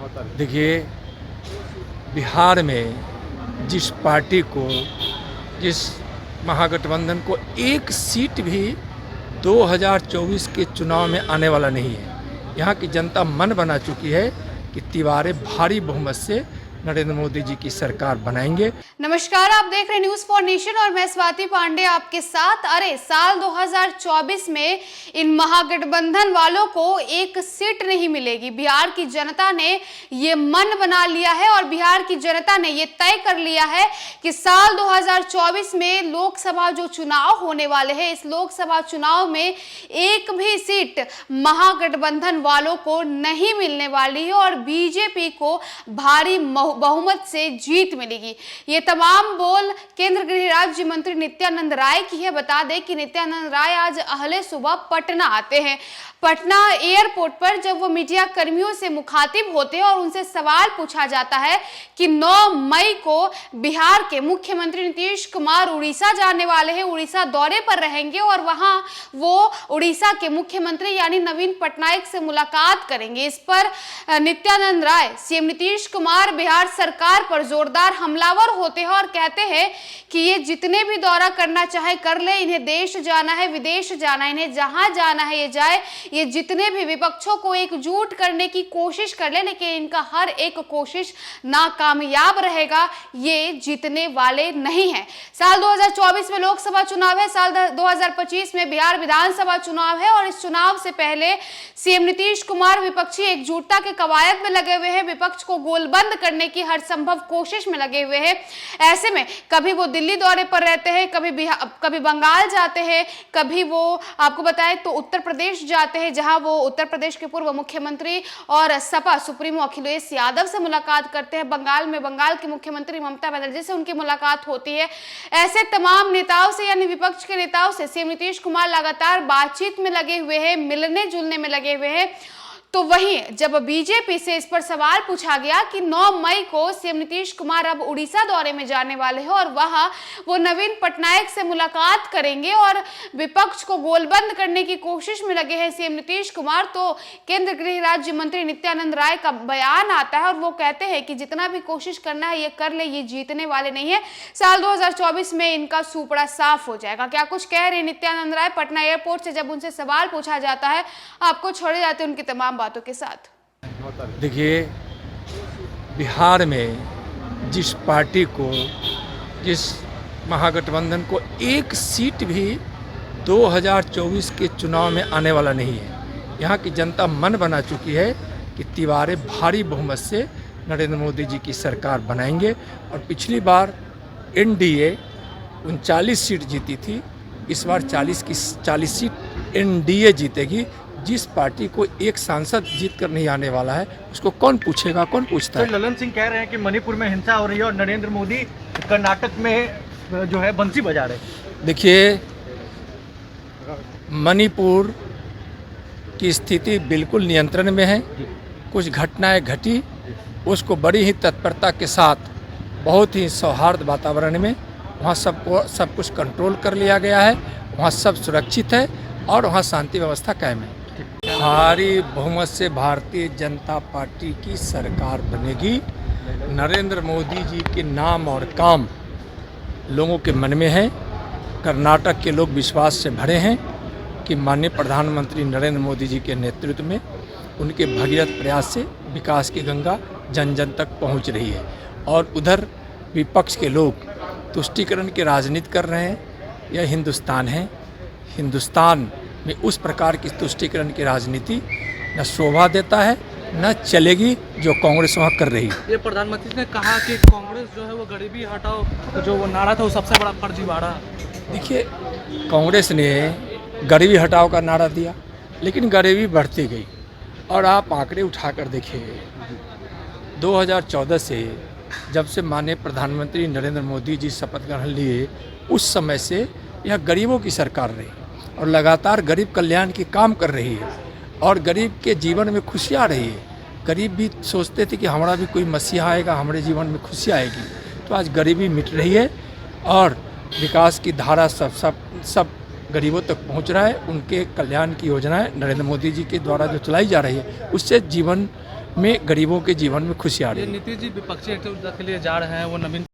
देखिए, बिहार में जिस पार्टी को, जिस महागठबंधन को एक सीट भी 2024 के चुनाव में आने वाला नहीं है। यहाँ की जनता मन बना चुकी है कि तिवारी भारी बहुमत से नरेंद्र मोदी जी की सरकार बनाएंगे। नमस्कार, आप देख रहे हैं न्यूज फॉर नेशन और मैं स्वाति पांडे आपके साथ। अरे साल 2024 में इन महागठबंधन वालों को एक सीट नहीं मिलेगी। बिहार की जनता ने ये मन बना लिया है और बिहार की जनता ने ये तय कर लिया है कि साल 2024 में लोकसभा जो चुनाव होने वाले हैं, इस लोकसभा चुनाव में एक भी सीट महागठबंधन वालों को नहीं मिलने वाली है और बीजेपी को भारी बहुमत से जीत मिलेगी। ये तमाम बोल केंद्र गृह राज्य मंत्री नित्यानंद राय की है। बता दें कि नित्यानंद राय आज अहले सुबह पटना आते हैं। पटना एयरपोर्ट पर जब वो मीडिया कर्मियों से मुखातिब होते हैं और उनसे सवाल पूछा जाता है कि 9 मई को बिहार के मुख्यमंत्री नीतीश कुमार उड़ीसा जाने वाले हैं, उड़ीसा दौरे पर रहेंगे और वहां वो उड़ीसा के मुख्यमंत्री यानी नवीन पटनायक से मुलाकात करेंगे। इस पर नित्यानंद राय सीएम नीतीश कुमार बिहार सरकार पर जोरदार हमलावर होते हैं और कहते हैं कि ये जितने भी दौरा करना चाहे कर ले, इन्हें देश जाना है, विदेश जाना है, इन्हें जहां जाना है ये जाए, ये जितने भी विपक्षों को एकजुट करने की कोशिश कर ले, लेकिन इनका हर एक कोशिश नाकामयाब रहेगा, ये जीतने वाले नहीं है। साल 2024 में लोकसभा चुनाव है, साल 2025 में बिहार विधानसभा चुनाव है और इस चुनाव से पहले सीएम नीतीश कुमार विपक्षी एकजुटता के कवायद में लगे हुए हैं, विपक्ष को गोलबंद करने की हर संभव कोशिश में लगे हुए हैं। ऐसे में कभी वो दिल्ली दौरे पर रहते हैं, कभी बंगाल जाते हैं, कभी वो आपको बताएं तो उत्तर प्रदेश जाते हैं, जहां वो उत्तर प्रदेश के पूर्व मुख्यमंत्री और सपा सुप्रीमो अखिलेश यादव से मुलाकात करते हैं। बंगाल में बंगाल की मुख्यमंत्री ममता बनर्जी से उनकी मुलाकात होती है। ऐसे तमाम नेताओं से यानी विपक्ष के नेताओं से सीएम नीतीश कुमार लगातार बातचीत में लगे हुए हैं, मिलने जुलने में लगे हुए हैं। तो वहीं जब बीजेपी से इस पर सवाल पूछा गया कि 9 मई को सीएम नीतीश कुमार अब उड़ीसा दौरे में जाने वाले हैं और वहां वो नवीन पटनायक से मुलाकात करेंगे और विपक्ष को गोलबंद करने की कोशिश में लगे हैं सीएम नीतीश कुमार, तो केंद्र गृह राज्य मंत्री नित्यानंद राय का बयान आता है और वो कहते हैं कि जितना भी कोशिश करना है ये कर ले, ये जीतने वाले नहीं है। साल 2024 में इनका सुपड़ा साफ हो जाएगा। क्या कुछ कह रहे नित्यानंद राय पटना एयरपोर्ट से जब उनसे सवाल पूछा जाता है, आपको छोड़े जाते उनकी तमाम बातों के साथ। देखिए, बिहार में जिस पार्टी को, जिस महागठबंधन को एक सीट भी 2024 के चुनाव में आने वाला नहीं है। यहाँ की जनता मन बना चुकी है कि तिवारी भारी बहुमत से नरेंद्र मोदी जी की सरकार बनाएंगे और पिछली बार एनडीए 39 सीट जीती थी, इस बार 40 की 40 सीट एनडीए जीतेगी। जिस पार्टी को एक सांसद जीत कर नहीं आने वाला है उसको कौन पूछेगा, कौन पूछता है। ललन सिंह कह रहे हैं कि मणिपुर में हिंसा हो रही है और नरेंद्र मोदी कर्नाटक में जो है बंसी बजा रहे हैं। देखिए, मणिपुर की स्थिति बिल्कुल नियंत्रण में है। कुछ घटनाएं घटी, उसको बड़ी ही तत्परता के साथ बहुत ही सौहार्द वातावरण में वहाँ सब कुछ कंट्रोल कर लिया गया है। वहाँ सब सुरक्षित है और वहाँ शांति व्यवस्था कायम है। भारी बहुमत से भारतीय जनता पार्टी की सरकार बनेगी। नरेंद्र मोदी जी के नाम और काम लोगों के मन में है। कर्नाटक के लोग विश्वास से भरे हैं कि माननीय प्रधानमंत्री नरेंद्र मोदी जी के नेतृत्व में उनके भगीरथ प्रयास से विकास की गंगा जन जन तक पहुंच रही है। और उधर विपक्ष के लोग तुष्टीकरण की राजनीति कर रहे हैं। यह हिंदुस्तान है। हिंदुस्तान में उस प्रकार की तुष्टीकरण की राजनीति न शोभा देता है न चलेगी जो कांग्रेस वहाँ कर रही है। ये प्रधानमंत्री ने कहा कि कांग्रेस जो है वो गरीबी हटाओ, जो वो नारा था वो सबसे बड़ा फर्जीवाड़ा। देखिए, कांग्रेस ने गरीबी हटाओ का नारा दिया, लेकिन गरीबी बढ़ती गई। और आप आंकड़े उठाकर देखिए, 2014 से जब से माननीय प्रधानमंत्री नरेंद्र मोदी जी शपथ ग्रहण लिए, उस समय से यह गरीबों की सरकार रही और लगातार गरीब कल्याण की काम कर रही है और गरीब के जीवन में खुशी आ रही है। गरीब भी सोचते थे कि हमारा भी कोई मसीहा आएगा, हमारे जीवन में खुशी आएगी। तो आज गरीबी मिट रही है और विकास की धारा सब गरीबों तक पहुंच रहा है। उनके कल्याण की योजनाएं नरेंद्र मोदी जी के द्वारा जो चलाई जा रही है, उससे जीवन में गरीबों के जीवन में खुशी आ ये रही है। नीतीश जी विपक्षी एक्टिविटी के लिए जा रहे हैं, वो नवीन